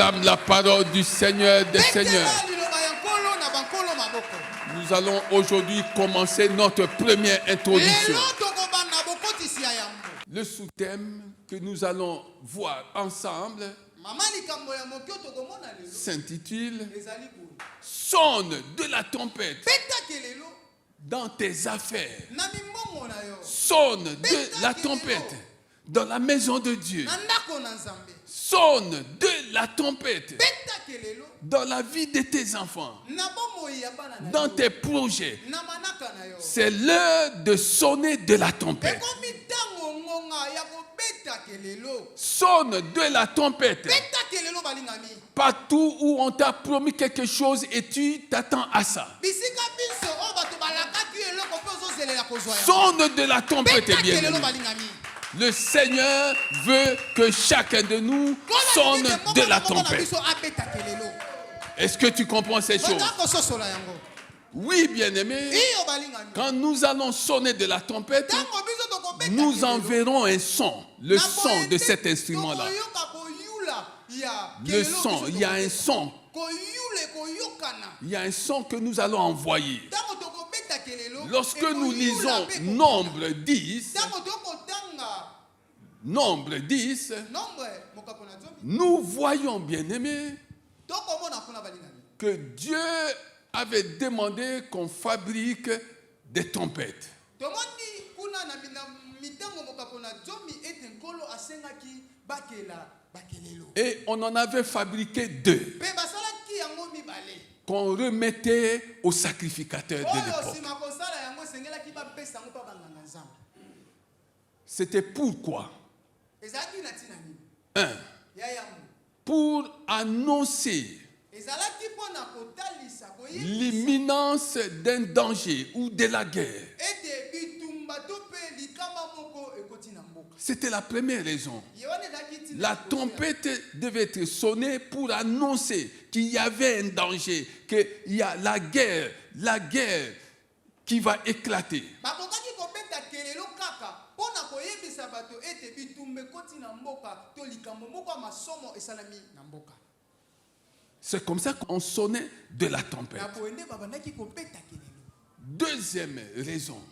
Acclame la parole du Seigneur des Seigneurs. Nous allons aujourd'hui commencer notre première introduction. Le sous-thème que nous allons voir ensemble s'intitule « Sonne de la trompette dans tes affaires. Sonne de la trompette dans la maison de Dieu. Sonne de la trompette dans la vie de tes enfants, dans tes projets. C'est l'heure de sonner de la trompette. Sonne de la trompette. Partout où on t'a promis quelque chose et tu t'attends à ça. Sonne de la trompette, bien aimé. Le Seigneur veut que chacun de nous sonne de la trompette. Est-ce que tu comprends ces choses? Oui, bien-aimé. Quand nous allons sonner de la trompette, nous enverrons un son, le son de cet instrument-là. Le son, il y a un son. Il y a un son que nous allons envoyer. Lorsque nous lisons Nombre 10, nous voyons, bien-aimés, que Dieu avait demandé qu'on fabrique des trompettes. Et on en avait fabriqué 2 qu'on remettait aux sacrificateurs de l'époque. C'était pourquoi? 1. Pour annoncer l'imminence d'un danger ou de la guerre. C'était la première raison. La trompette devait être sonnée pour annoncer qu'il y avait un danger, qu'il y a la guerre qui va éclater. C'est comme ça qu'on sonnait de la trompette. Deuxième raison,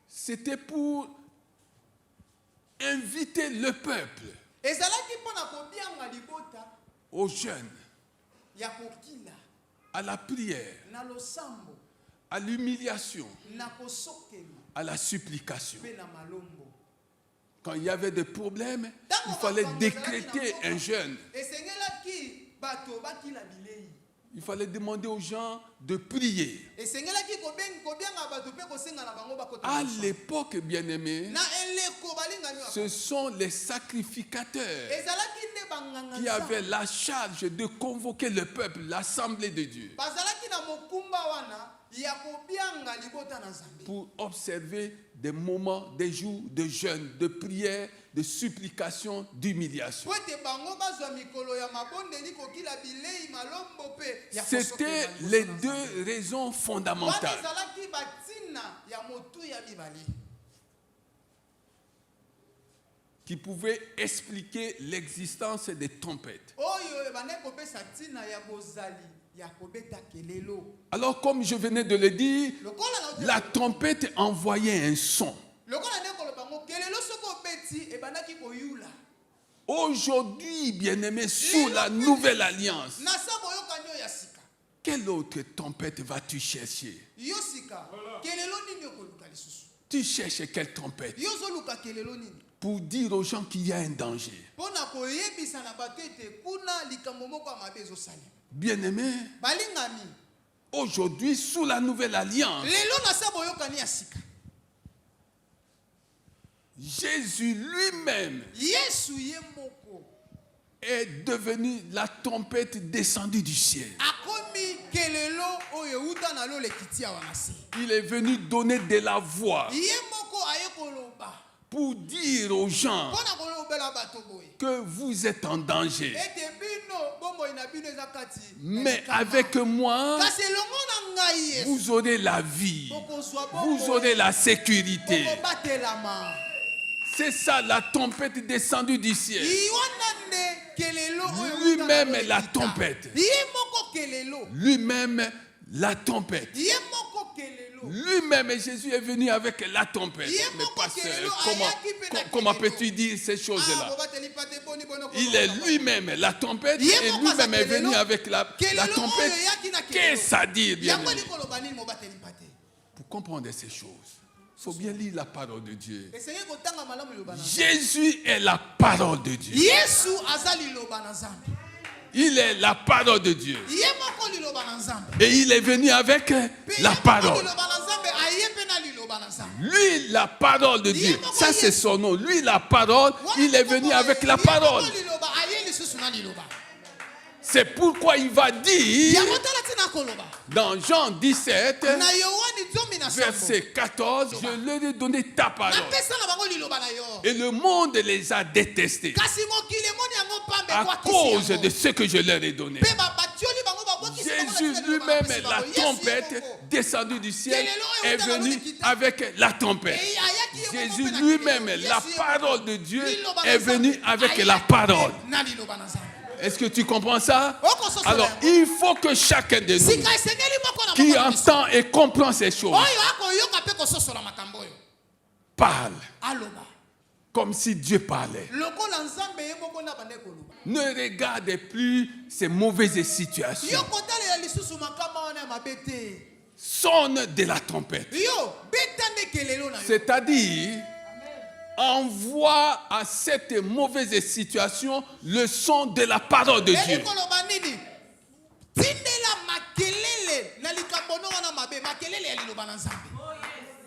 c'était pour inviter le peuple aux jeunes, à la prière, à l'humiliation, à la supplication. Quand il y avait des problèmes, il fallait décréter un jeûne. Il fallait demander aux gens de prier. À l'époque, bien-aimés, ce sont les sacrificateurs qui avaient la charge de convoquer le peuple, l'assemblée de Dieu, pour observer des moments, des jours de jeûne, de prière, de supplication, d'humiliation. C'était les 2 raisons fondamentales qui pouvaient expliquer l'existence des trompettes. Alors, comme je venais de le dire, la trompette envoyait un son. Aujourd'hui, bien-aimé, sous la nouvelle alliance, quelle autre trompette vas-tu chercher? Tu cherches quelle trompette? Pour dire aux gens qu'il y a un danger. Bien-aimé, aujourd'hui, sous la nouvelle alliance, Jésus lui-même est devenu la trompette descendue du ciel. Il est venu donner de la voix pour dire aux gens que vous êtes en danger. Mais avec moi, vous aurez la vie, vous aurez la sécurité. C'est ça, la tempête descendue du ciel. Lui-même est la tempête. Lui-même la tempête. Lui-même, Jésus est venu avec la tempête. Mais pasteur, comment peux-tu dire ces choses-là? Il est lui-même la tempête et lui-même est venu avec la tempête. Qu'est-ce que ça dit, bien aimé? Pour comprendre ces choses, il faut bien lire la parole de Dieu. Jésus est la parole de Dieu. Il est la parole de Dieu. Et il est venu avec la parole. Lui, la parole de Dieu. Ça, c'est son nom. Lui, la parole, il est venu avec la parole. C'est pourquoi il va dire dans Jean 17, verset 14, je leur ai donné ta parole. Et le monde les a détestés à cause de ce que je leur ai donné. Jésus lui-même, la tempête descendue du ciel, est venu avec la tempête. Jésus lui-même, la parole de Dieu, est venu avec la parole. Est-ce que tu comprends ça? Alors, il faut que chacun de nous qui entend et comprend ces choses parle comme si Dieu parlait. Ne regardez plus ces mauvaises situations. Sonne de la tempête. C'est-à-dire, envoie à cette mauvaise situation le son de la parole de Dieu.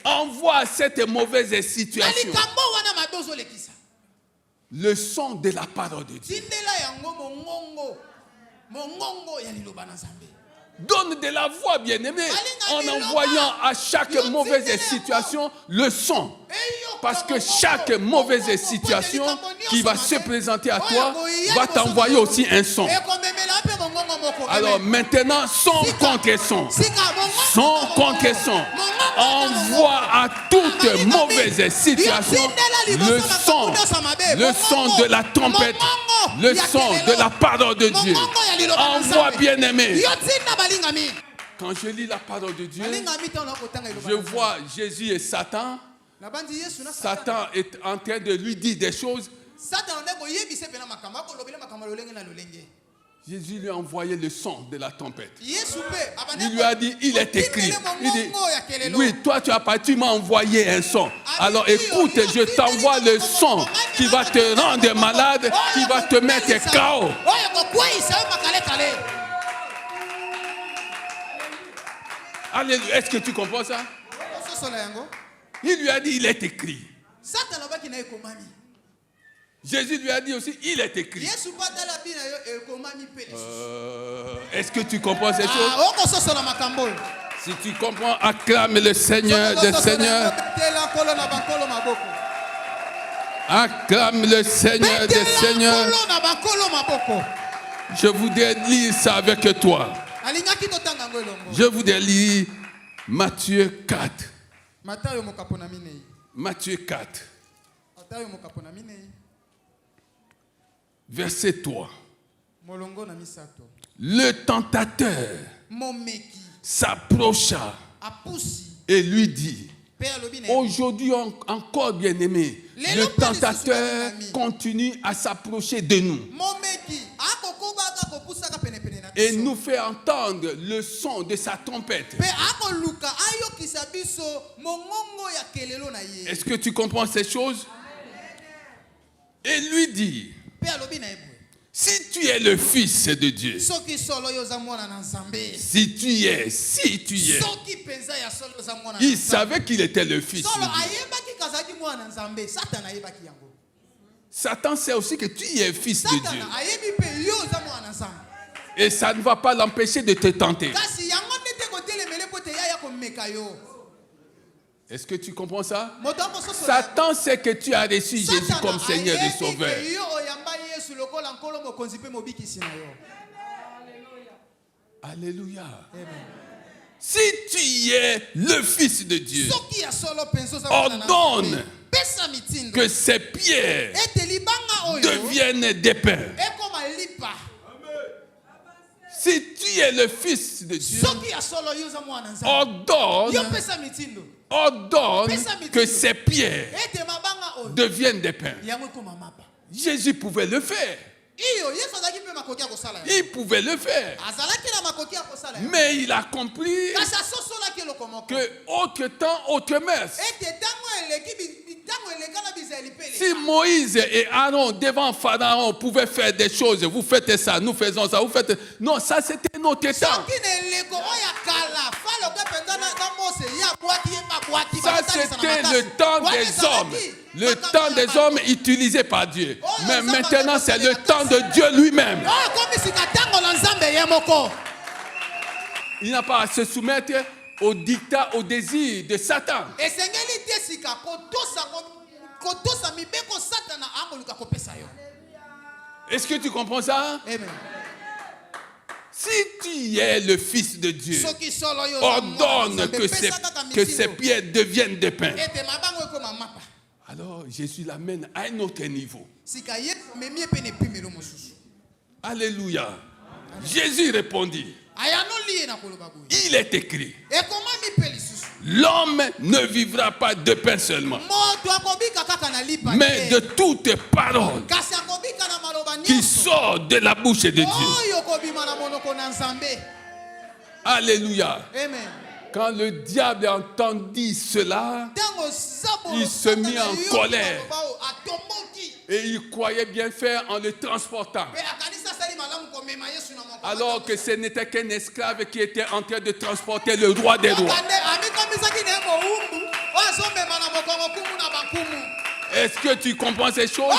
Envoie à cette mauvaise situation le son de la parole de Dieu. Donne de la voix, bien-aimé, en envoyant à chaque mauvaise situation le son. Parce que chaque mauvaise situation qui va se présenter à toi va t'envoyer aussi un son. Alors maintenant, son contre son. Son contre son. Envoie à toute mauvaise situation le son de la tempête, le son de la parole de Dieu. Envoie, bien-aimé. Quand je lis la parole de Dieu, je vois Jésus et Satan. Satan est en train de lui dire des choses. Jésus lui a envoyé le son de la tempête. Il lui a dit, il est écrit. Il dit, oui, toi tu m'as envoyé un son. Alors écoute, je t'envoie le son qui va te rendre malade, qui va te mettre KO. Alléluia. Est-ce que tu comprends ça? Il lui a dit, il est écrit. Jésus lui a dit aussi, il est écrit. Est-ce que tu comprends ces choses? Si tu comprends, acclame le Seigneur des Seigneurs. Acclame le Seigneur des Seigneurs. Je voudrais lire ça avec toi. Je voudrais lire Matthieu 4. Matthieu 4. Verset 3. Le tentateur s'approcha et lui dit, aujourd'hui encore, bien-aimé, le tentateur continue à s'approcher de nous et nous fait entendre le son de sa tempête. Est-ce que tu comprends ces choses? Et lui dit, si tu es le Fils de Dieu, si tu es, il savait qu'il était le Fils de Dieu. Satan sait aussi que tu es fils de Dieu. Et ça ne va pas l'empêcher de te tenter. Est-ce que tu comprends ça? Satan sait que tu as reçu Jésus comme Seigneur et Sauveur. Alléluia. Si tu es le Fils de Dieu, ordonne que ces pierres deviennent des pains. Si tu es le Fils de Dieu, ordonne que ces pierres deviennent des pains. Jésus pouvait le faire. Il pouvait le faire. Mais il a compris que autre temps, autre mœurs. Si Moïse et Aaron devant Pharaon pouvaient faire des choses, vous faites ça, nous faisons ça, vous faites... Non, ça c'était notre temps. Ça c'était le temps des hommes. Le temps des hommes utilisé par Dieu. Mais maintenant c'est le temps de Dieu lui-même. Il n'a pas à se soumettre au dictat, au désir de Satan. Est-ce que tu comprends ça? Amen. Si tu es le Fils de Dieu, ordonne que ces pierres deviennent des pains. Alors Jésus l'amène à un autre niveau. Alléluia. Jésus répondit, il est écrit, l'homme ne vivra pas de pain seulement, mais de toute parole qui sort de la bouche de Dieu. Alléluia. Amen. Quand le diable entendit cela, il se mit en colère. Et il croyait bien faire en le transportant. Alors que ce n'était qu'un esclave qui était en train de transporter le roi des rois. Est-ce que tu comprends ces choses?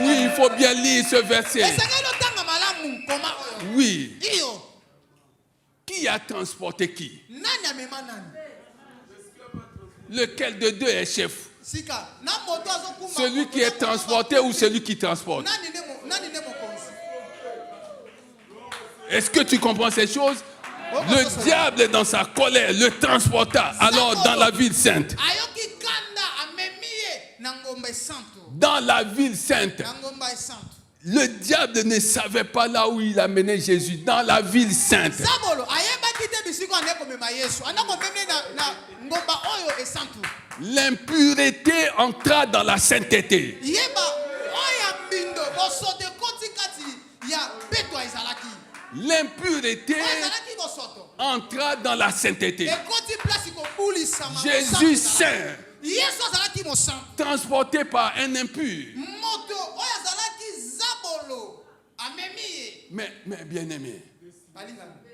Oui, il faut bien lire ce verset. Oui. Qui a transporté qui? Lequel de deux est chef? Celui qui est transporté ou celui qui transporte? Est-ce que tu comprends ces choses? Le diable dans sa colère le transporta alors dans la ville sainte. Dans la ville sainte. Le diable ne savait pas là où il amenait Jésus. Dans la ville sainte. L'impureté entra dans la sainteté. L'impureté entra dans la sainteté. Jésus saint, transporté par un impur. Mais bien aimé,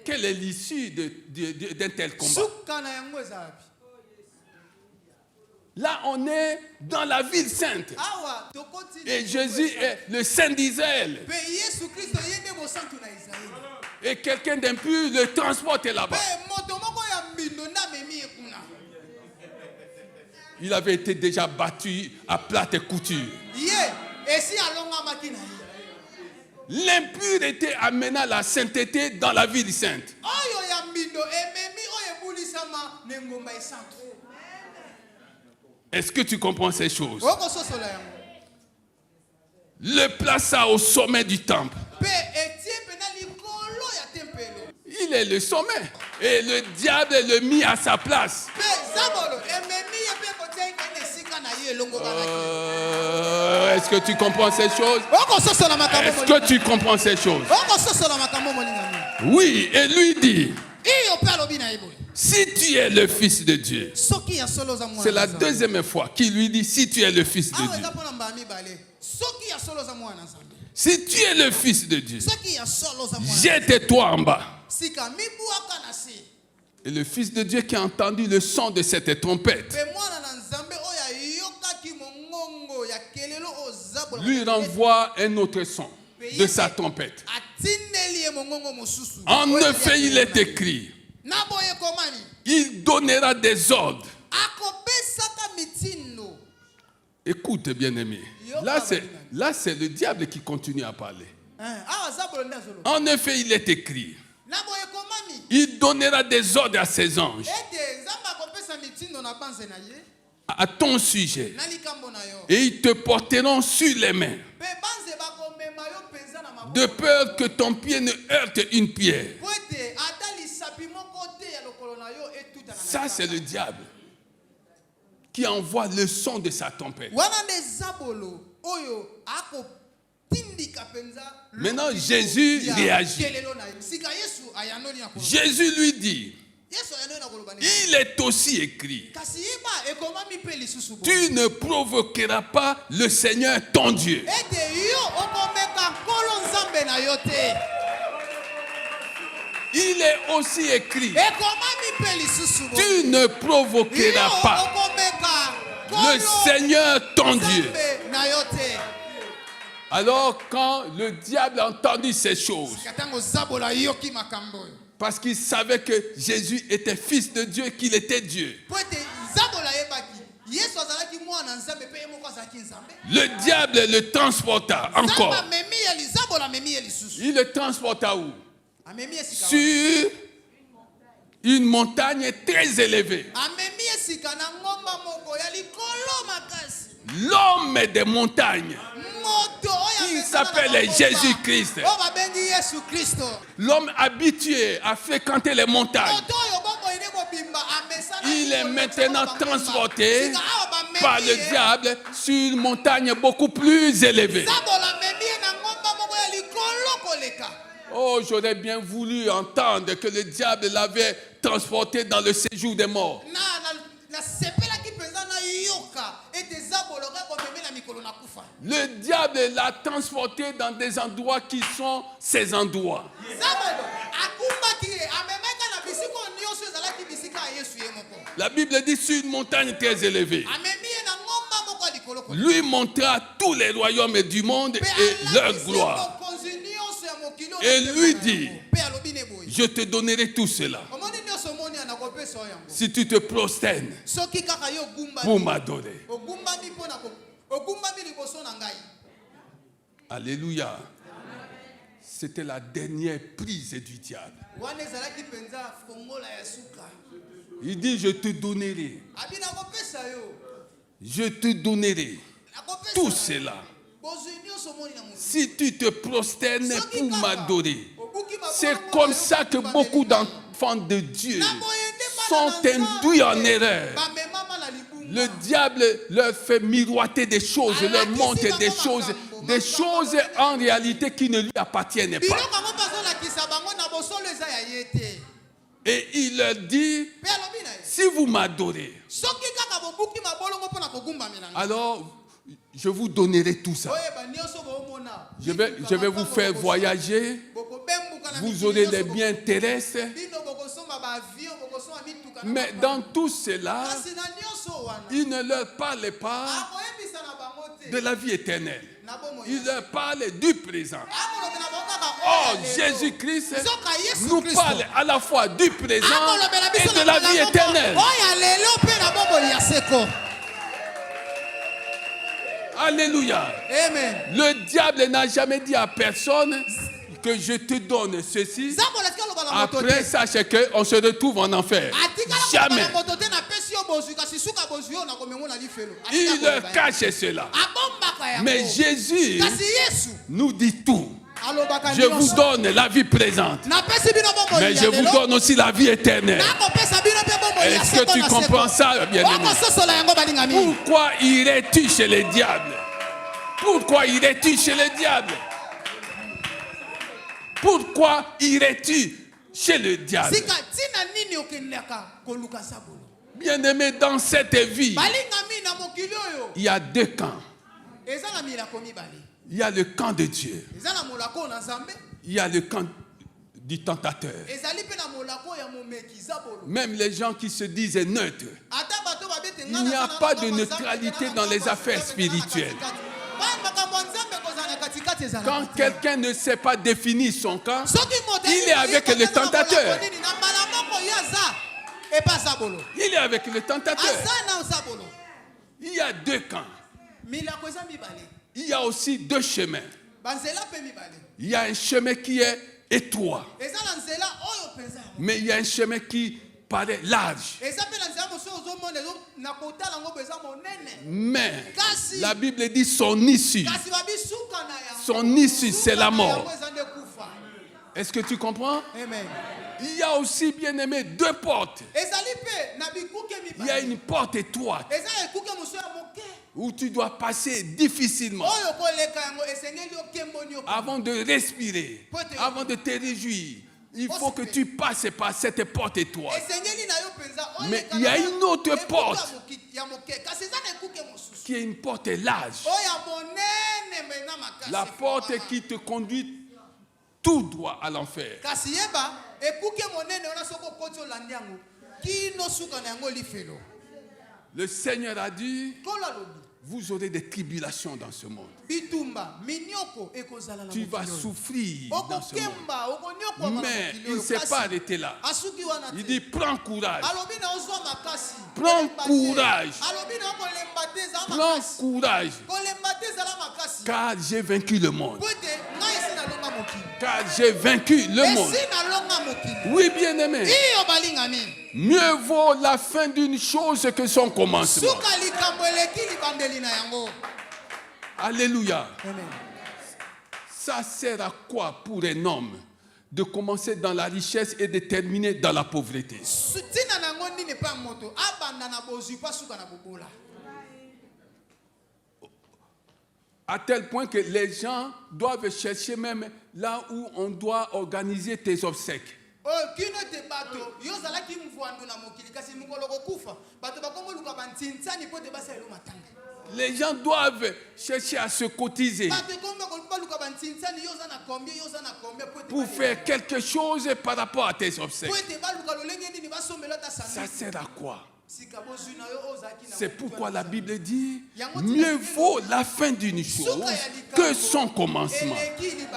quelle est l'issue d'un tel combat? Là, on est dans la ville sainte. Et Jésus est le Saint d'Israël. Et quelqu'un d'impur le transporte là-bas. Il avait été déjà battu à plate couture. L'impureté amena la sainteté dans la ville sainte. Est-ce que tu comprends ces choses? Le plaça au sommet du temple. Il est le sommet. Et le diable le mit à sa place. Est-ce que tu comprends ces choses? Est-ce que tu comprends ces choses? Oui, et lui dit, si tu es le Fils de Dieu. C'est la deuxième fois qu'il lui dit, si tu es le Fils de Dieu. Si tu es le Fils de Dieu, jette-toi en bas. Et le Fils de Dieu qui a entendu le son de cette trompette lui renvoie un autre son de sa trompette. En effet, il est écrit, il donnera des ordres. Écoute, bien-aimé. Là, c'est le diable qui continue à parler. En effet, il est écrit, il donnera des ordres à ses anges à ton sujet. Et ils te porteront sur les mains, de peur que ton pied ne heurte une pierre. Ça, c'est le diable qui envoie le son de sa tempête. Maintenant, Jésus réagit. Jésus lui dit, il est aussi écrit, tu ne provoqueras pas le Seigneur ton Dieu. Il est aussi écrit, tu ne provoqueras pas le Seigneur ton Dieu. Alors quand le diable a entendu ces choses, parce qu'il savait que Jésus était fils de Dieu, qu'il était Dieu, le diable le transporta encore. Il le transporta où? Sur une montagne très élevée. L'homme des montagnes, il s'appelle Jésus-Christ. L'homme habitué à fréquenter les montagnes, il est maintenant transporté par le diable sur une montagne beaucoup plus élevée. Oh, j'aurais bien voulu entendre que le diable l'avait transporté dans le séjour des morts. Le diable l'a transporté dans des endroits qui sont ses endroits. La Bible dit sur une montagne très élevée. Lui montra tous les royaumes du monde et leur gloire. Et lui dit, je te donnerai tout cela si tu te prosternes pour m'adorer. Alléluia. C'était la dernière prise du diable. Il dit, je te donnerai. Je te donnerai tout cela si tu te prosternes pour m'adorer. C'est comme ça que beaucoup d'enfants de Dieu sont induits en erreur. Le diable leur fait miroiter des choses, leur montre des choses en réalité qui ne lui appartiennent pas. Et il leur dit, si vous m'adorez, alors je vous donnerai tout ça. Je vais vous faire voyager. Vous aurez des biens terrestres. Mais dans tout cela, il ne leur parle pas de la vie éternelle. Il leur parle du présent. Oh, Jésus-Christ nous parle à la fois du présent et de la vie éternelle. Alléluia. Amen. Le diable n'a jamais dit à personne que je te donne ceci. Après, sache qu'on se retrouve en enfer. Jamais. Il leur cache cela. Mais Jésus nous dit tout. Je vous donne la vie présente, mais je vous donne aussi la vie éternelle. Est-ce que tu comprends ça, bien-aimé? Pourquoi irais-tu chez le diable? Pourquoi irais-tu chez le diable? Pourquoi irais-tu chez le diable? Bien-aimé, dans cette vie, il y a deux camps. Il y a le camp de Dieu. Il y a le camp du tentateur. Même les gens qui se disent neutres. Il n'y a pas de neutralité dans les affaires spirituelles. Quand quelqu'un ne sait pas définir son camp, il est avec le tentateur. Il est avec le tentateur. Il y a deux camps. Il y a aussi deux chemins. Il y a un chemin qui est étroit, mais il y a un chemin qui paraît large. Mais la Bible dit son issue. Son issue, c'est la mort. Est-ce que tu comprends? Amen. Il y a aussi, bien aimé, deux portes. Il y a une porte étroite où tu dois passer difficilement avant de respirer, avant de te réjouir. Il faut que tu passes par cette porte étroite. Mais il y a une autre porte qui est une porte large. La porte qui te conduit tout droit à l'enfer. Le Seigneur a dit, vous aurez des tribulations dans ce monde. Tu vas souffrir dans ce monde. Mais il ne s'est pas arrêté là. Il dit, prends courage. Prends courage. Prends courage. Car j'ai vaincu le monde. Car j'ai vaincu le monde. Oui, bien-aimé. Mieux vaut la fin d'une chose que son commencement. Alléluia. Ça sert à quoi pour un homme de commencer dans la richesse et de terminer dans la pauvreté? À tel point que les gens doivent chercher même là où on doit organiser tes obsèques. Les gens doivent chercher à se cotiser pour faire quelque chose par rapport à tes obsèques. Ça sert à quoi? C'est pourquoi la Bible dit, mieux vaut la fin d'une chose que son commencement.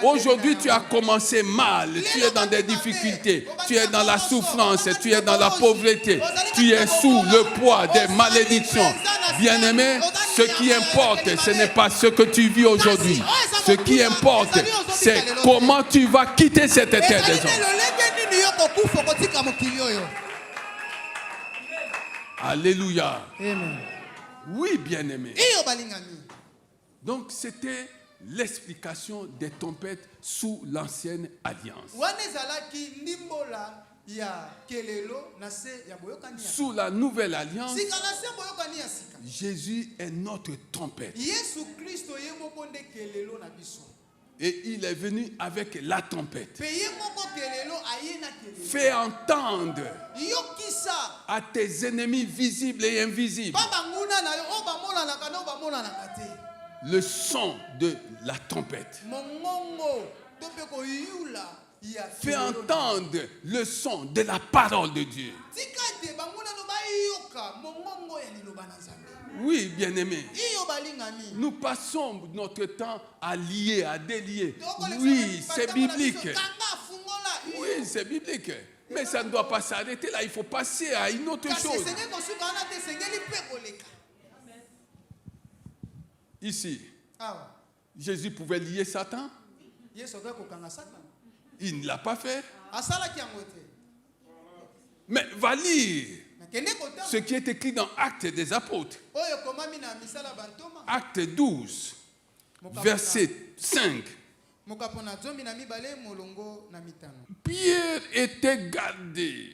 Aujourd'hui, tu as commencé mal, tu es dans des difficultés, tu es dans la souffrance, tu es dans la pauvreté, tu es sous le poids des malédictions. Bien-aimé, ce qui importe, ce n'est pas ce que tu vis aujourd'hui. Ce qui importe, c'est comment tu vas quitter cette terre des hommes. Alléluia. Amen. Oui, bien-aimé. Donc, c'était l'explication des tempêtes sous l'ancienne alliance. Sous la nouvelle alliance, Jésus est notre tempête. Et il est venu avec la tempête. Fais entendre à tes ennemis visibles et invisibles le son de la tempête. Fais entendre le son de la parole de Dieu. Oui, bien-aimés. Nous passons notre temps à lier, à délier. Oui, c'est biblique. Oui, c'est biblique. Mais ça ne doit pas s'arrêter là. Il faut passer à une autre chose. Ici, Jésus pouvait lier Satan. Il ne l'a pas fait. Mais va lire ce qui est écrit dans Actes des Apôtres. Acte 12, verset 5. Pierre était gardé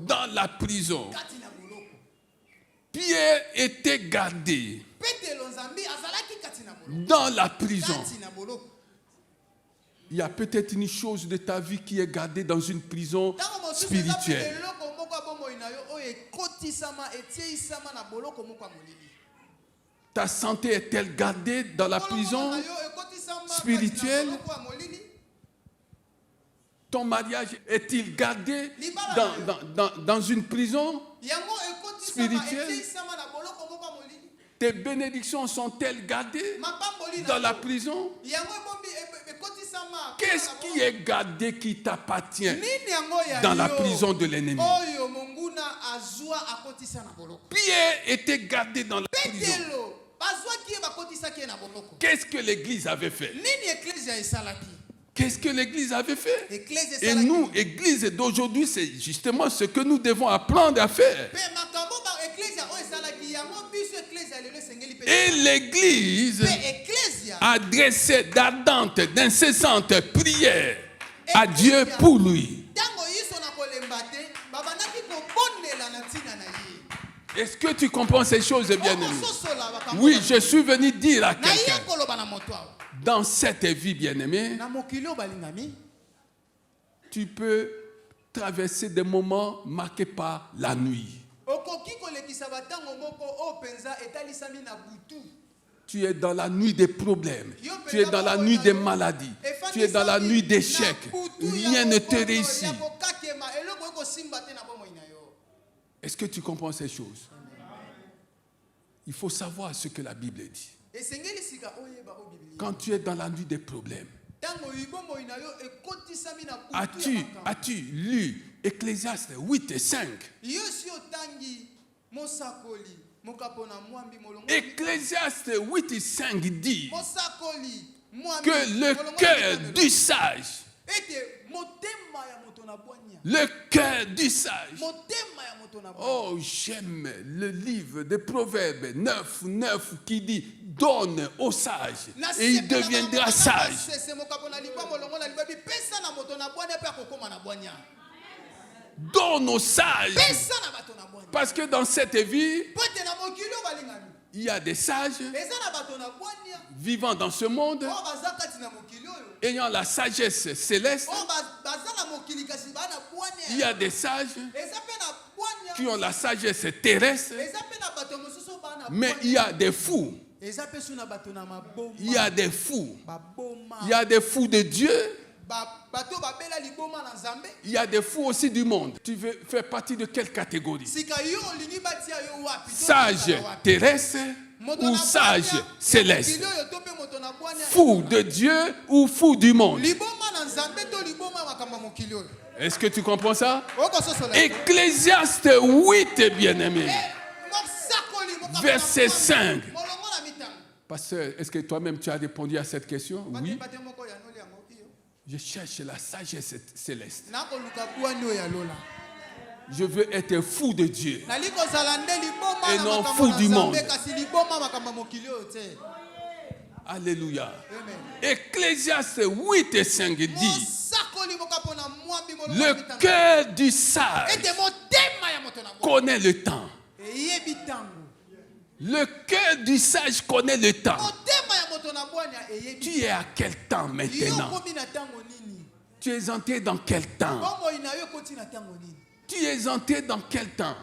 dans la prison. Pierre était gardé dans la prison. Il y a peut-être une chose de ta vie qui est gardée dans une prison spirituelle. Ta santé est-elle gardée dans la prison spirituelle? Ton mariage est-il gardé dans une prison spirituelle? Tes bénédictions sont-elles gardées dans la prison? Qu'est-ce qui est gardé qui t'appartient dans la prison de l'ennemi? Pierre était gardé dans la prison. Qu'est-ce que l'Église avait fait? Qu'est-ce que l'Église avait fait? Et nous, Église d'aujourd'hui, c'est justement ce que nous devons apprendre à faire. Et l'Église a adressé d'ardentes, d'incessantes prières à Dieu pour lui. Est-ce que tu comprends ces choses, bien-aimé? Oui, je suis venu dire à quelqu'un, dans cette vie, bien-aimé, tu peux traverser des moments marqués par la nuit. Tu es dans la nuit des problèmes, tu es dans la nuit des maladies, tu es dans la nuit d'échecs. Rien ne te réussit. Est-ce que tu comprends ces choses? Il faut savoir ce que la Bible dit. Quand tu es dans la nuit des problèmes, as-tu lu Ecclésiaste 8 et 5? Ecclésiaste 8 et 5 dit que le cœur du sage, oh, j'aime le livre des Proverbes 9 qui dit donne au sage et il deviendra sage. Donne au sage. Parce que dans cette vie, il y a des sages vivant dans ce monde, ayant la sagesse céleste. Il y a des sages qui ont la sagesse terrestre, mais il y a des fous. Il y a des fous. Il y a des fous de Dieu. Il y a des fous aussi du monde. Tu veux faire partie de quelle catégorie? Sage terrestre ou sage céleste? Fou de Dieu ou fou du monde? Est-ce que tu comprends ça? Ecclésiaste 8, bien-aimé. Verset 5. Pasteur, est-ce que toi-même tu as répondu à cette question? Oui. Je cherche la sagesse céleste. Je veux être fou de Dieu et non fou du monde. Alléluia. Ecclésiaste 8 et 5 dit le cœur du sage connaît le temps. Le cœur du sage connaît le temps. Tu es à quel temps maintenant? Tu es entré dans quel temps? Tu es entré dans quel temps?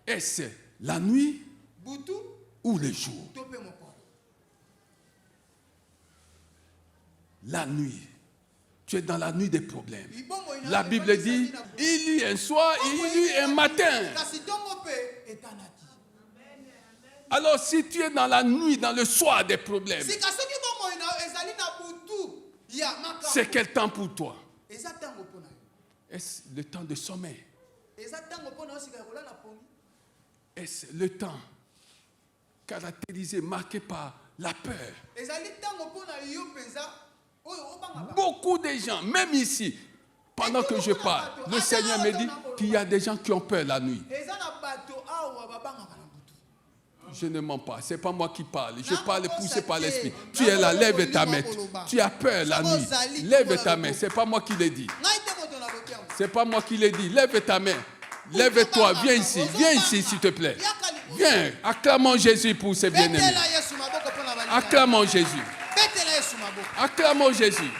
Est-ce la nuit ou le jour? La nuit. Tu es dans la nuit des problèmes. La Bible dit, il y a un soir, il y a un matin. Alors si tu es dans la nuit, dans le soir des problèmes, c'est quel temps pour toi? Est-ce le temps de sommeil? Est-ce le temps caractérisé, marqué par la peur? Beaucoup de gens, même ici, pendant que je parle, le Seigneur me dit qu'il y a des gens qui ont peur la nuit. Je ne mens pas, ce n'est pas moi qui parle. Je parle poussé par l'Esprit. Tu es là, lève ta main. Tu as peur la nuit. Lève ta main. Ce n'est pas moi qui l'ai dit. Ce n'est pas moi qui l'ai dit. Lève ta main. Lève-toi. Viens ici. Viens ici, s'il te plaît. Viens. Acclamons Jésus pour ses bien-aimés. Acclamons Jésus. Acclamons Jésus.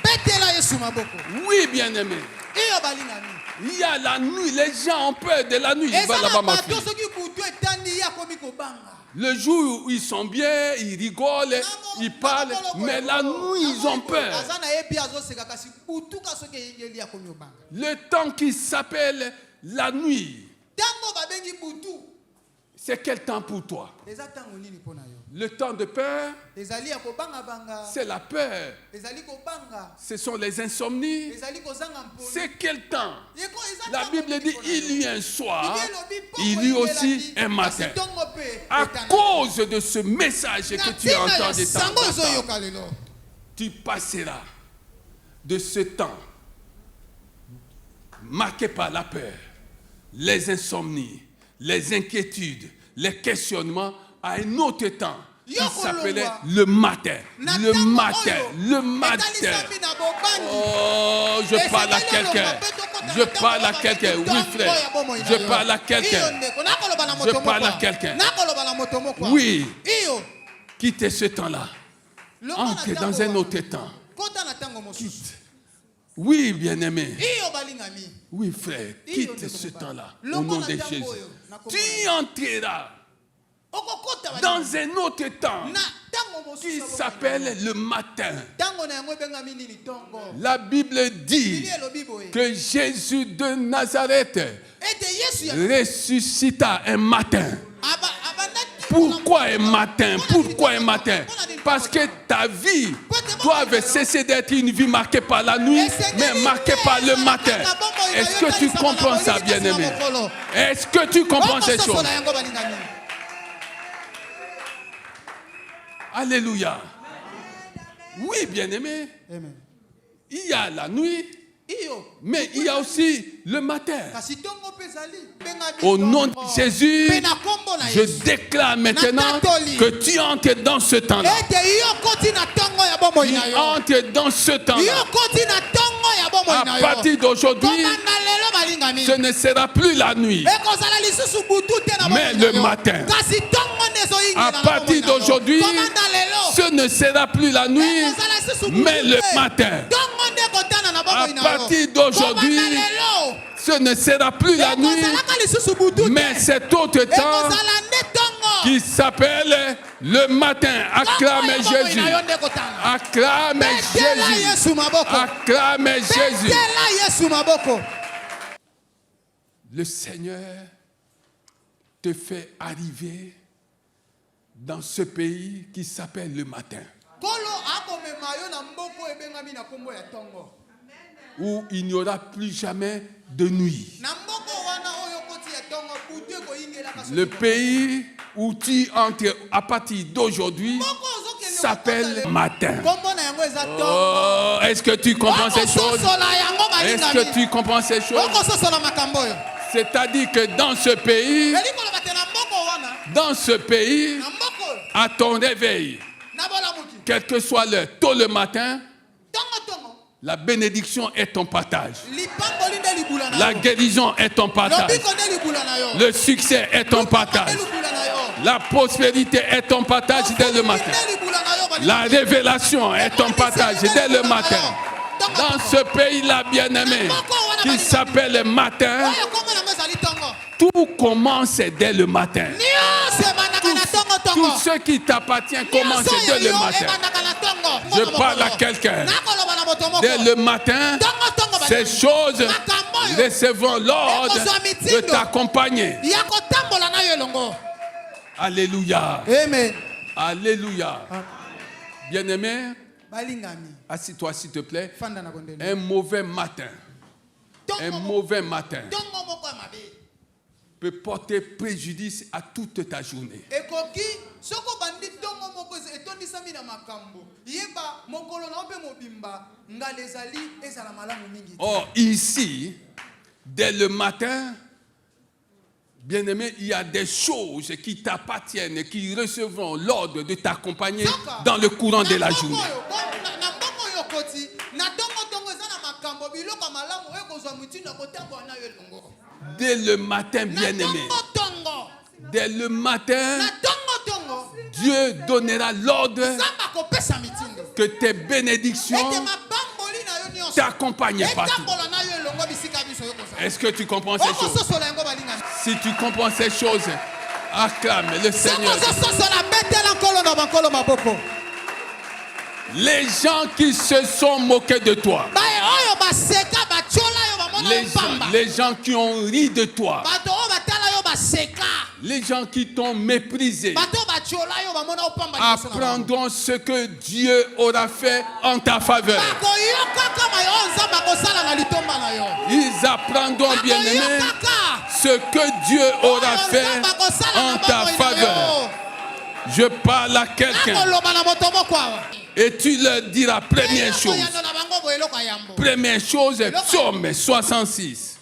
Oui, bien-aimé. Il y a la nuit. Les gens ont peur de la nuit. Ils vont là-bas, ma fille. Le jour où ils sont bien, ils rigolent, ils parlent, mais la nuit, ils ont peur. Le temps qui s'appelle la nuit, c'est quel temps pour toi? Le temps de peur, c'est la peur. Ce sont les insomnies. C'est quel temps? La Bible dit il y a un soir, il y a aussi un matin. À cause de ce message que tu entends de temps en temps, tu passeras de ce temps marqué par la peur, les insomnies, les inquiétudes, les questionnements, à un autre temps qui s'appelait le matin. Le matin. Le matin. Oh, je parle à quelqu'un. Je parle à quelqu'un. Oui, frère. Je parle à quelqu'un. Je parle à quelqu'un. Oui. Quitte ce temps-là. Entre dans un autre temps. Quitte. Oui, bien-aimé. Oui, frère. Quitte ce temps-là. Au nom de Jésus. Tu entreras dans un autre temps qui s'appelle le matin. La Bible dit que Jésus de Nazareth ressuscita un matin. Pourquoi un matin? Pourquoi un matin? Parce que ta vie doit cesser d'être une vie marquée par la nuit, mais marquée par le matin. Est-ce que tu comprends ça, bien-aimé? Est-ce que tu comprends ces choses? Alléluia. Oui, bien-aimé. Il y a la nuit, mais il y a aussi le matin. Au nom de Jésus, je déclare maintenant que tu entres dans ce temps-là. Tu entres dans ce temps-là. À partir d'aujourd'hui, ce ne sera plus la nuit, mais le matin. À partir d'aujourd'hui, ce ne sera plus la nuit, mais le matin. À partir d'aujourd'hui, ce ne sera plus la nuit, mais cet autre temps qui s'appelle le matin. Acclamez Jésus. Acclamez Jésus. Acclamez Jésus. Le Seigneur te fait arriver dans ce pays qui s'appelle le matin, où il n'y aura plus jamais de nuit. Le pays où tu entres à partir d'aujourd'hui s'appelle matin. Oh, est-ce que tu comprends ces choses? Est-ce que tu comprends ces choses? C'est-à-dire que dans ce pays, à ton réveil, quel que soit l'heure, tôt le matin, la bénédiction est ton partage. La guérison est ton partage. Le succès est ton partage. La prospérité est ton partage dès le matin. La révélation est ton partage dès le matin. Dans ce pays-là, bien-aimé, qui s'appelle le matin, tout commence dès le matin. Tout ce qui t'appartient commence dès le matin. Je parle à quelqu'un. Dès le matin, ces choses recevront l'ordre de t'accompagner. Alléluia. Amen. Alléluia. Bien-aimé, assis-toi s'il te plaît. Un mauvais matin peut porter préjudice à toute ta journée. Or, ici, dès le matin, bien-aimé, il y a des choses qui t'appartiennent et qui recevront l'ordre de t'accompagner dans le courant de la journée. Dès le matin, bien-aimé, dès le matin, Dieu donnera l'ordre que tes bénédictions t'accompagnent partout. Est-ce que tu comprends ces choses? Si tu comprends ces choses, acclame le Seigneur. Les gens qui se sont moqués de toi, les gens qui ont ri de toi, les gens qui t'ont méprisé, apprendront ce que Dieu aura fait en ta faveur. Ils apprendront, bien-aimé, ce que Dieu aura fait en ta faveur. Je parle à quelqu'un et tu leur diras première chose. Première chose, Psaume 66,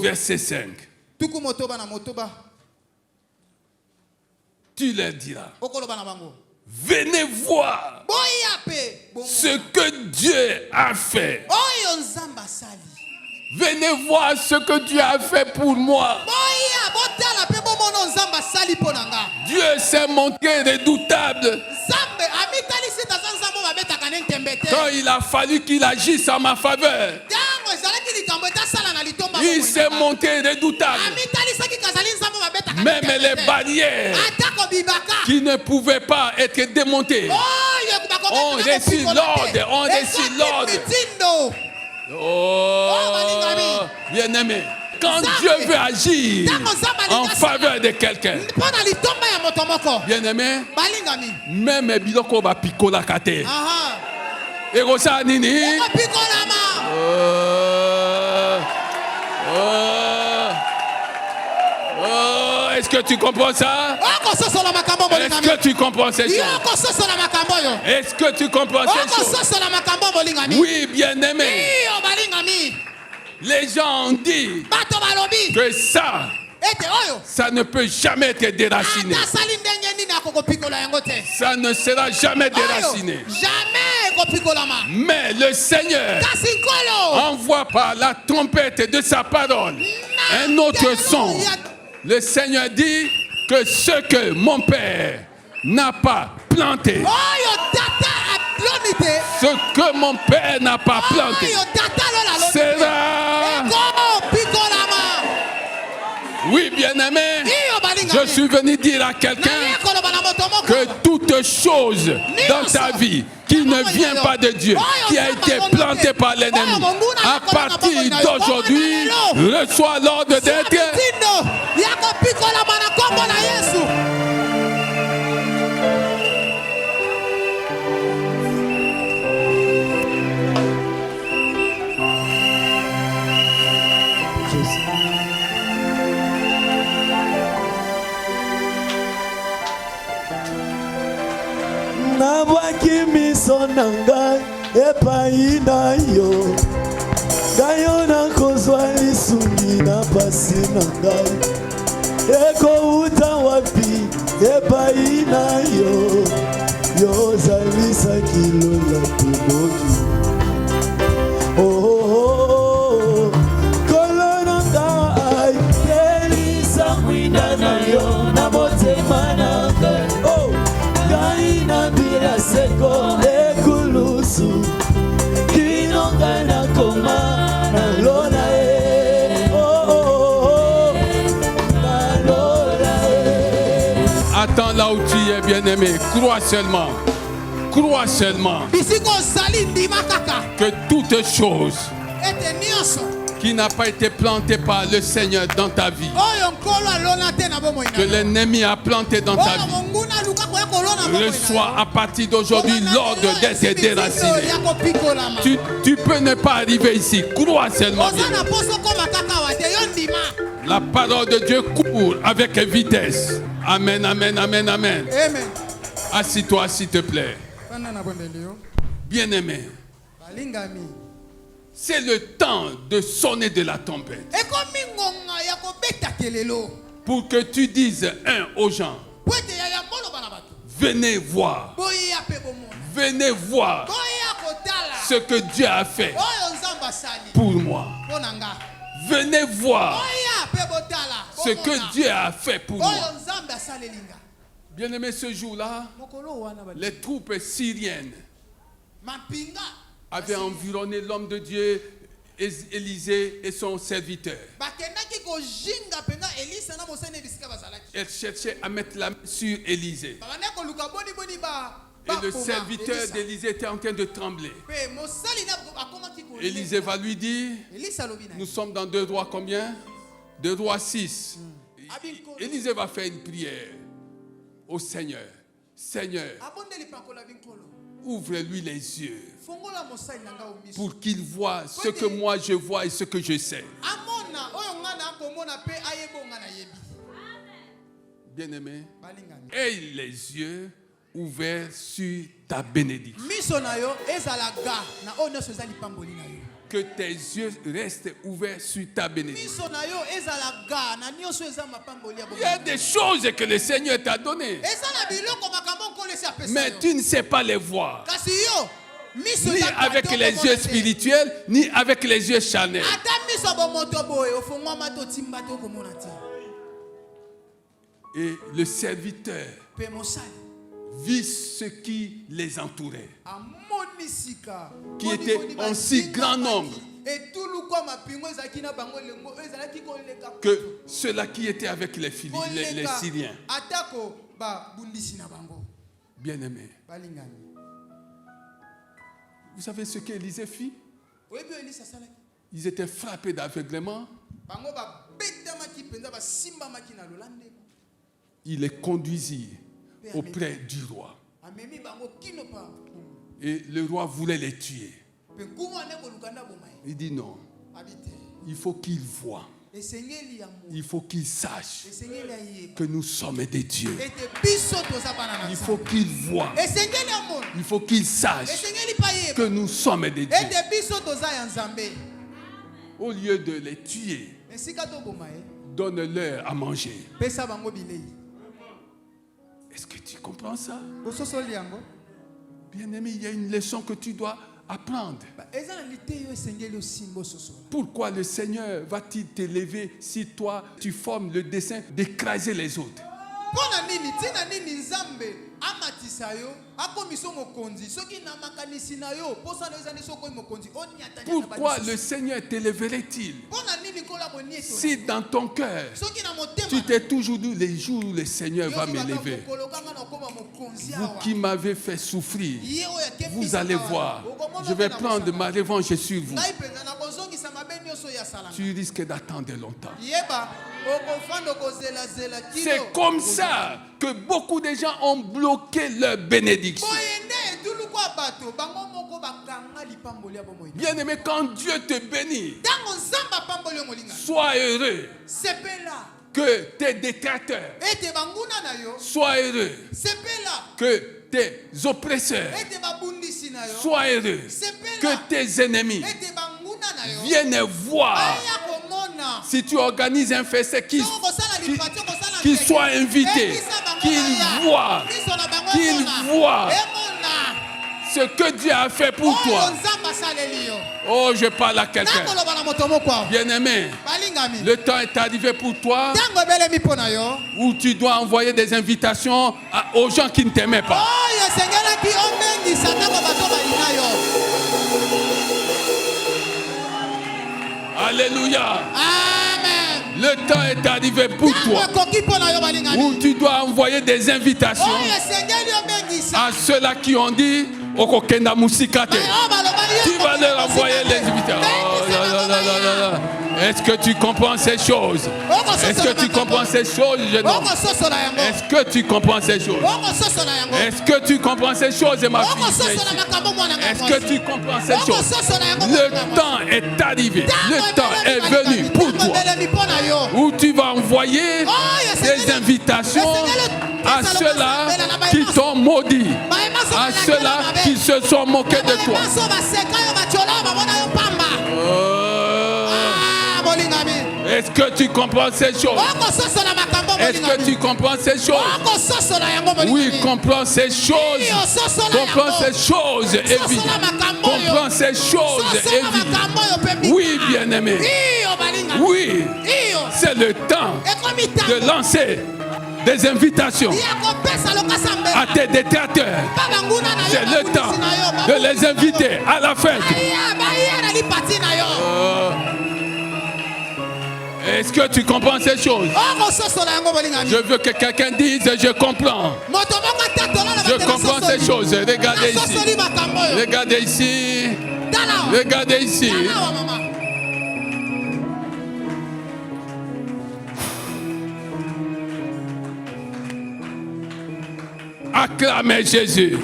verset 5. Tu leur diras, venez voir ce que Dieu a fait. Venez voir ce que Dieu a fait pour moi. Dieu s'est montré redoutable. Quand il a fallu qu'il agisse en ma faveur, il s'est montré redoutable. Même les barrières qui ne pouvaient pas être démontées ont reçu l'ordre. Oh, bien-aimé, quand Dieu veut agir en faveur de quelqu'un, bien-aimé, même biloko ba pikola kate. Ego sa nini? Est-ce que tu comprends ça? Est-ce que tu comprends ces choses? Est-ce que tu comprends ces choses? Oui, bien-aimé. Les gens ont dit que ça ne peut jamais être déraciné. Ça ne sera jamais déraciné. Mais le Seigneur envoie par la trompette de sa parole un autre son. Le Seigneur dit que ce que mon Père n'a pas planté, ce que mon Père n'a pas planté, sera... Oui, bien-aimé, je suis venu dire à quelqu'un que toute chose dans ta vie qui ne vient pas de Dieu, qui a été plantée par l'ennemi, à partir d'aujourd'hui, reçoit l'ordre d'être... Nabwaki miso na ngai epai na yo, ngai yo nakozwa lisungi na pasi na ngai, ekouta wapi epai na yo, yo ozalisaki lola tonoki. Oh, kolo na ngai pelisa mwinda na yo na motema na ngai. Seko ekulusu kinonga na koma na lona na lona. Attends là où tu es, bien-aimé. Crois seulement. Crois seulement que toute chose qui n'a pas été plantée par le Seigneur dans ta vie, que l'ennemi a planté dans ta vie, reçois à partir d'aujourd'hui l'ordre d'être déraciné. Tu peux ne pas arriver ici. Crois seulement bien. La parole de Dieu court avec vitesse. Amen, amen, amen, amen. Assis-toi, s'il te plaît. Bien-aimé, c'est le temps de sonner de la trompette. Pour que tu dises aux gens, venez voir. Venez voir ce que Dieu a fait pour moi. Venez voir ce que Dieu a fait pour moi. Bien-aimé, ce jour-là, les troupes syriennes avaient environné l'homme de Dieu, Élisée et son serviteur. Elle cherchait à mettre la main sur Élisée. Et le serviteur d'Élisée était en train de trembler. Élisée va lui dire, nous sommes dans 2 Rois combien? 2 Rois 6. Élisée va faire une prière au Seigneur. Seigneur, ouvre-lui les yeux pour qu'il voie ce que moi je vois et ce que je sais. Bien-aimé, aie les yeux ouvert sur ta bénédiction. Que tes yeux restent ouverts sur ta bénédiction. Il y a des choses que le Seigneur t'a données, mais tu ne sais pas les voir. Ni avec les yeux spirituels, ni avec les yeux charnels. Et le serviteur vit ce qui les entourait, qui était en si grand nombre, que ceux-là qui étaient avec les Syriens. Bien-aimés, vous savez ce qu'Élisée fit? Ils étaient frappés d'aveuglement. Il les conduisit auprès du roi. Et le roi voulait les tuer. Il dit non. Il faut qu'ils voient. Il faut qu'ils sachent que nous sommes des dieux. Il faut qu'ils voient. Il faut qu'ils sachent que nous sommes des dieux. Au lieu de les tuer, donne-leur à manger. Est-ce que tu comprends ça? Bien-aimé, il y a une leçon que tu dois apprendre. Pourquoi le Seigneur va-t-il t'élever si toi tu formes le dessein d'écraser les autres? Pourquoi le Seigneur t'élèverait-il si dans ton cœur tu t'es toujours dit les jours où le Seigneur va m'élever? Vous qui m'avez fait souffrir, vous allez voir, je vais prendre ma revanche sur vous. Tu risques d'attendre longtemps. C'est comme ça que beaucoup de gens ont bloqué leur bénédiction. Bien-aimé, quand Dieu te bénit, sois heureux. Que tes détracteurs soient heureux. Que tes oppresseurs soient heureux. Que tes ennemis viennent voir. Si tu organises un festin, qu'ils soient invités, qu'ils voient ce que Dieu a fait pour toi. Oh, je parle à quelqu'un. Bien-aimé, le temps est arrivé pour toi où tu dois envoyer des invitations aux gens qui ne t'aimaient pas. Alléluia. Amen. Le temps est arrivé pour toi où tu dois envoyer des invitations à ceux-là qui ont dit Okokenda Musikate. Tu vas leur envoyer les invitations. Est-ce que tu comprends ces choses? Est-ce que tu comprends ces choses, jeune homme? Est-ce que tu comprends ces choses? Est-ce que tu comprends ces choses, ma fille? Est-ce que tu comprends ces choses? Le temps est arrivé. Le temps est venu pour toi où tu vas envoyer des invitations à ceux-là qui t'ont maudit, à ceux-là qui se sont moqués de toi. Est-ce que tu comprends ces choses? Est-ce que tu comprends ces choses? Oui, comprends ces choses. Comprends ces choses évidentes. Comprends ces choses évidentes. Oui, bien-aimé. Oui, c'est le temps de lancer des invitations à tes détracteurs. C'est le temps de les inviter à la fête. Est-ce que tu comprends ces choses? Je veux que quelqu'un dise je comprends. Je comprends ces choses. Regardez ici. Regardez ici. Regardez ici. Acclamez Jésus.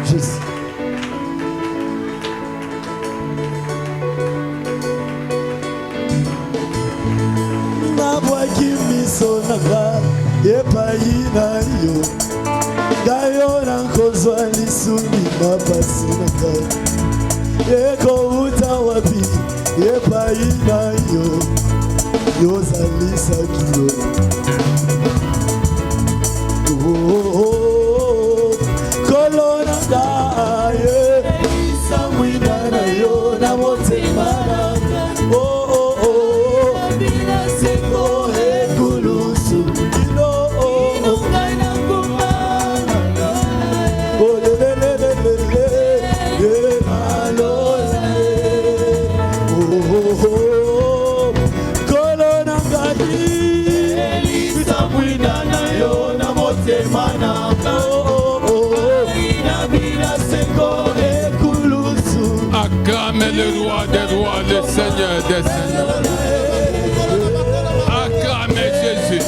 Jésus. miso na ngai epai na yo ngai yo nakozwa lisumu mapasi na ngai ekouta wapi epai na yo yozalisaki yo Kolo na ngai elisa mwina na yo na motema na ngai Nabila seko ekulusu ino ngai na nguma Kolo na ngai elisa mwina na yo na motema na ngai Acclamez le roi des rois, le Seigneur des seigneurs. Acclamez Jésus.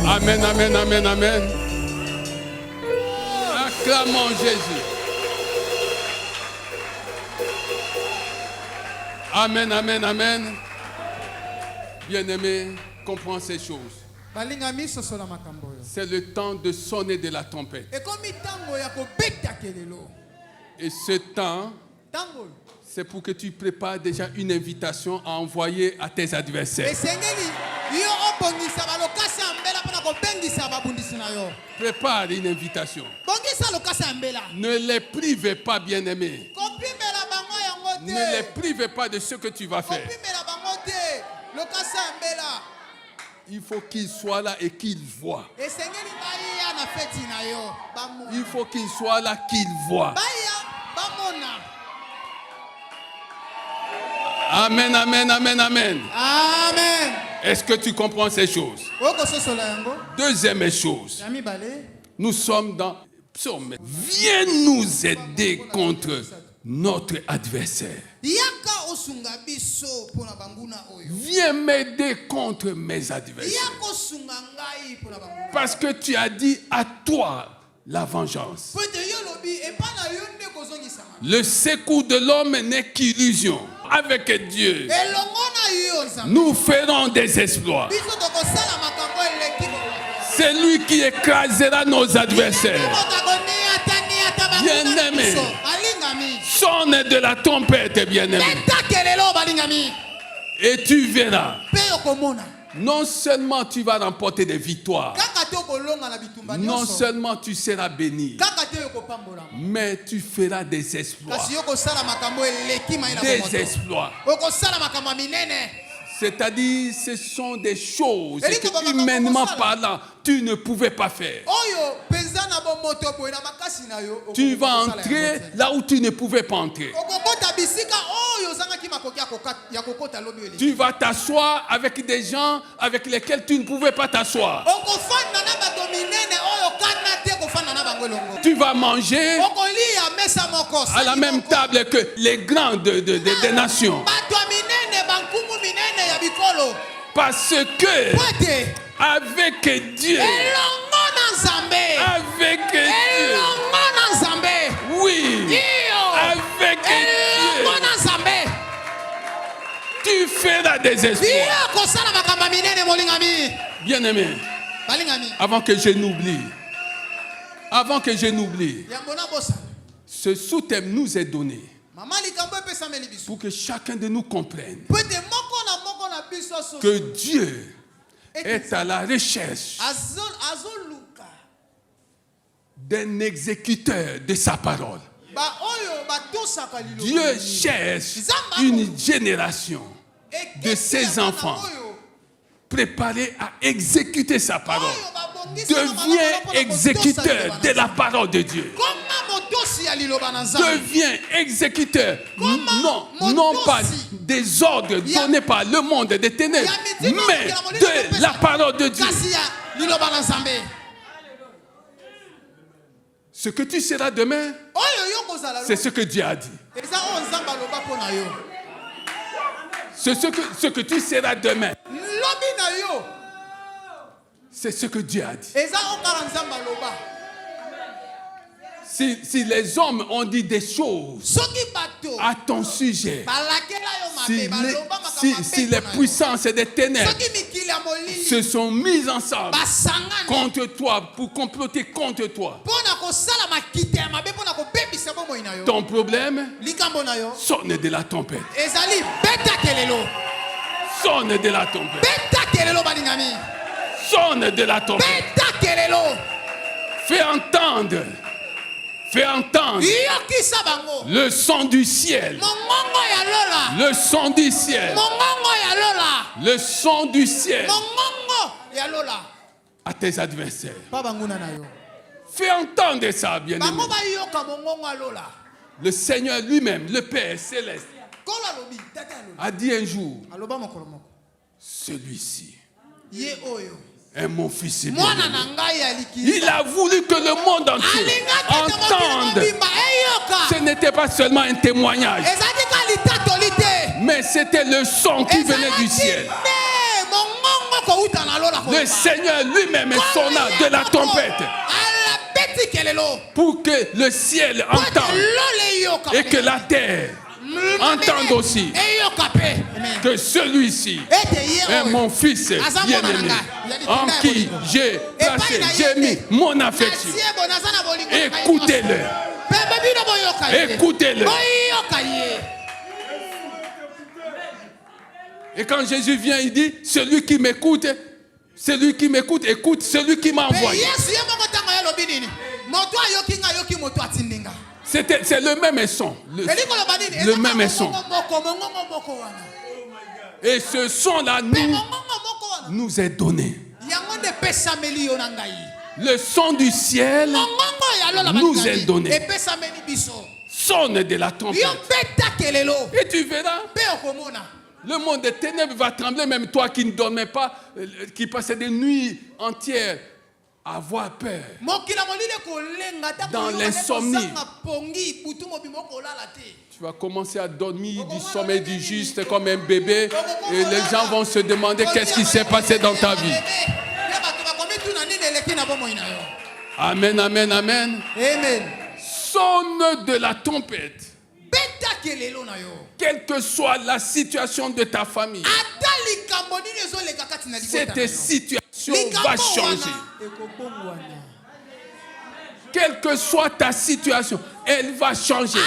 Amen, amen, amen, amen. Acclamons Jésus. Amen, amen, amen. Bien-aimé, comprends ces choses. C'est le temps de sonner de la trompette. Et ce temps, c'est pour que tu prépares déjà une invitation à envoyer à tes adversaires. Prépare une invitation. Ne les privez pas, bien-aimés. Ne les privez pas de ce que tu vas faire. Il faut qu'il soit là et qu'il voit. Il faut qu'il soit là, qu'il voit. Amen, amen, amen, amen. Amen. Est-ce que tu comprends ces choses? Deuxième chose, nous sommes dans Psaume. Viens nous aider contre notre adversaire. Viens m'aider contre mes adversaires. Parce que tu as dit à toi la vengeance. Le secours de l'homme n'est qu'illusion. Avec Dieu, nous ferons des exploits. C'est lui qui écrasera nos adversaires. Bien-aimé, sonne de la trompette, bien-aimé. Et tu verras. Non seulement tu vas remporter des victoires, non seulement tu seras béni, mais tu feras des exploits. Des exploits. C'est-à-dire, ce sont des choses que, humainement parlant, tu ne pouvais pas faire. Tu vas entrer là où tu ne pouvais pas entrer. Tu vas t'asseoir avec des gens avec lesquels tu ne pouvais pas t'asseoir. Tu vas manger à la même table que les grands des nations. Parce que avec Dieu, avec Dieu, oui, avec Dieu, tu feras des exploits. Bien-aimé, avant que je n'oublie, ce sous-thème nous est donné pour que chacun de nous comprenne que Dieu est à la recherche d'un exécuteur de sa parole. Dieu cherche une génération de ses enfants préparés à exécuter sa parole. Deviens exécuteur de la parole de Dieu. Deviens exécuteur, non pas des ordres donnés par le monde des ténèbres, mais de la parole de Dieu. Ce que tu seras demain, c'est ce que Dieu a dit. C'est ce que tu seras demain. C'est ce que Dieu a dit. Si les hommes ont dit des choses à ton sujet, si les puissances des ténèbres se sont mises ensemble contre toi, pour comploter contre toi, ton problème sonne de la trompette. Sonne de la trompette. Sonne de la trompette. Fais entendre le son du ciel. Le son du ciel. Le son du ciel à tes adversaires. Fais entendre ça, bien-aimé. Le Seigneur lui-même, le Père céleste, a dit un jour, celui-ci est mon fils bien-aimé. Il a voulu que le monde entier entende. Ce n'était pas seulement un témoignage, mais c'était le son qui venait du ciel. Le Seigneur lui-même sonna de la trompette pour que le ciel entende et que la terre entende aussi que celui-ci est mon fils bien-aimé, en qui j'ai placé, j'ai mis mon affection. Écoutez-le. Écoutez-le. Et quand Jésus vient, il dit, celui qui m'écoute, écoute celui qui m'a envoyé. C'est le même son. Le même son. Et ce son-là nous est donné. Le son du ciel nous est donné. Sonne de la trompette. Et tu verras. Le monde des ténèbres va trembler, même toi qui ne dormais pas, qui passais des nuits entières à avoir peur. Dans l'insomnie. Tu vas commencer à dormir du sommeil du juste comme un bébé et les gens vont se demander qu'est-ce qui s'est passé dans ta vie. Amen, amen, amen. Sonne de la trompette. Quelle que soit la situation de ta famille, cette situation va changer. Quelle que soit ta situation, elle va changer.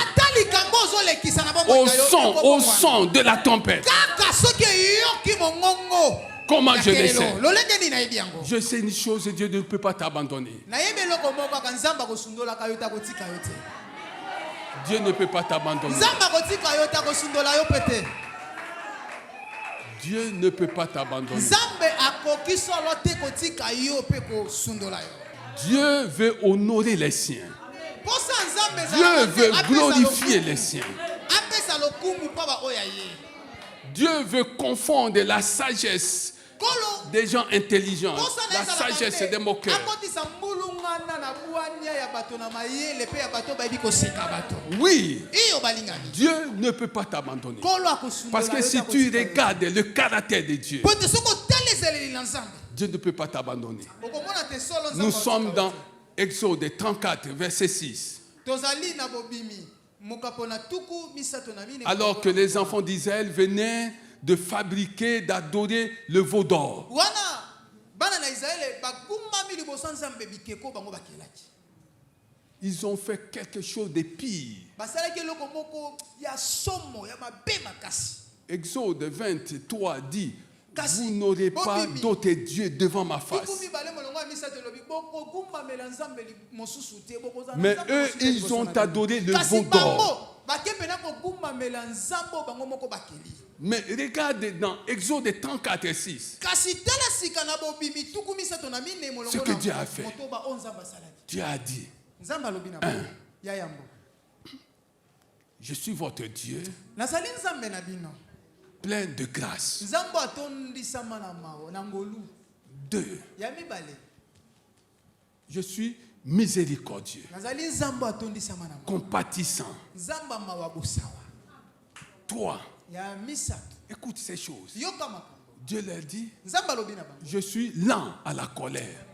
Au son de la trompette. Comment je le sais? Je sais une chose, Dieu ne peut pas t'abandonner. Dieu ne peut pas t'abandonner. Dieu ne peut pas t'abandonner. Dieu veut honorer les siens. Dieu veut glorifier les siens. Dieu veut confondre la sagesse des gens intelligents, la sagesse des moqueurs. Oui, Dieu ne peut pas t'abandonner. Parce que si tu regardes le caractère de Dieu, Dieu ne peut pas t'abandonner. Nous sommes dans Exode 34, verset 6. Alors que les enfants d'Israël venaient de fabriquer, d'adorer le veau d'or. Ils ont fait quelque chose de pire. Exode 23 dit, vous n'aurez pas d'autre Dieu devant ma face. Mais eux, ils ont adoré le veau d'or. Mais regarde dans Exode 34, 6. Ce que Dieu a fait. Dieu a dit, je suis votre Dieu, plein de grâce. 2. Je suis miséricordieux, compatissant. 3. Écoute ces choses. Dieu leur dit, je suis lent à la colère.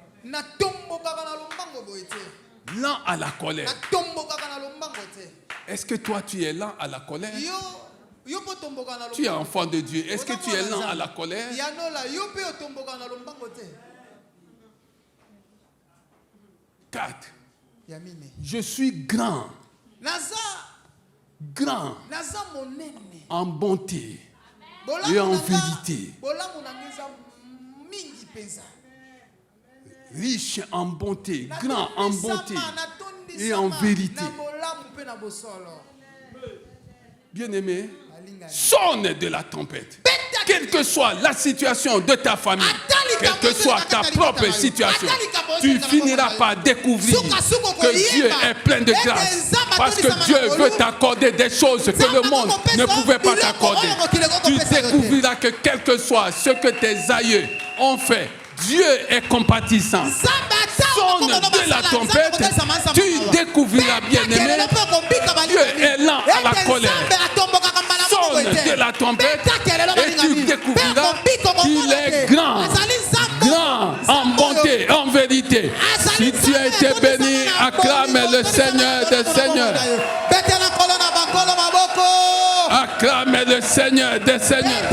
Lent à la colère. Est-ce que toi tu es lent à la colère? Tu es enfant de Dieu. Est-ce que tu es lent à la colère? 4. Je suis grand. Grand en bonté et en vérité. Riche en bonté, grand en bonté et en vérité. Bien-aimé, sonne de la tempête. Quelle que soit la situation de ta famille, quelle que soit ta propre situation, tu finiras par découvrir que Dieu est plein de grâce. Parce que Dieu veut t'accorder des choses que le monde ne pouvait pas t'accorder. Tu découvriras que quel que soit ce que tes aïeux ont fait, Dieu est compatissant. Sonne de la tempête, tu découvriras, bien-aimé, Dieu est lent à la colère. Sonne de la tempête et tu découvriras qu'il est grand, grand en bonté, en vérité. Si tu as été béni, acclame le Seigneur des Seigneurs. Acclame le Seigneur des Seigneurs.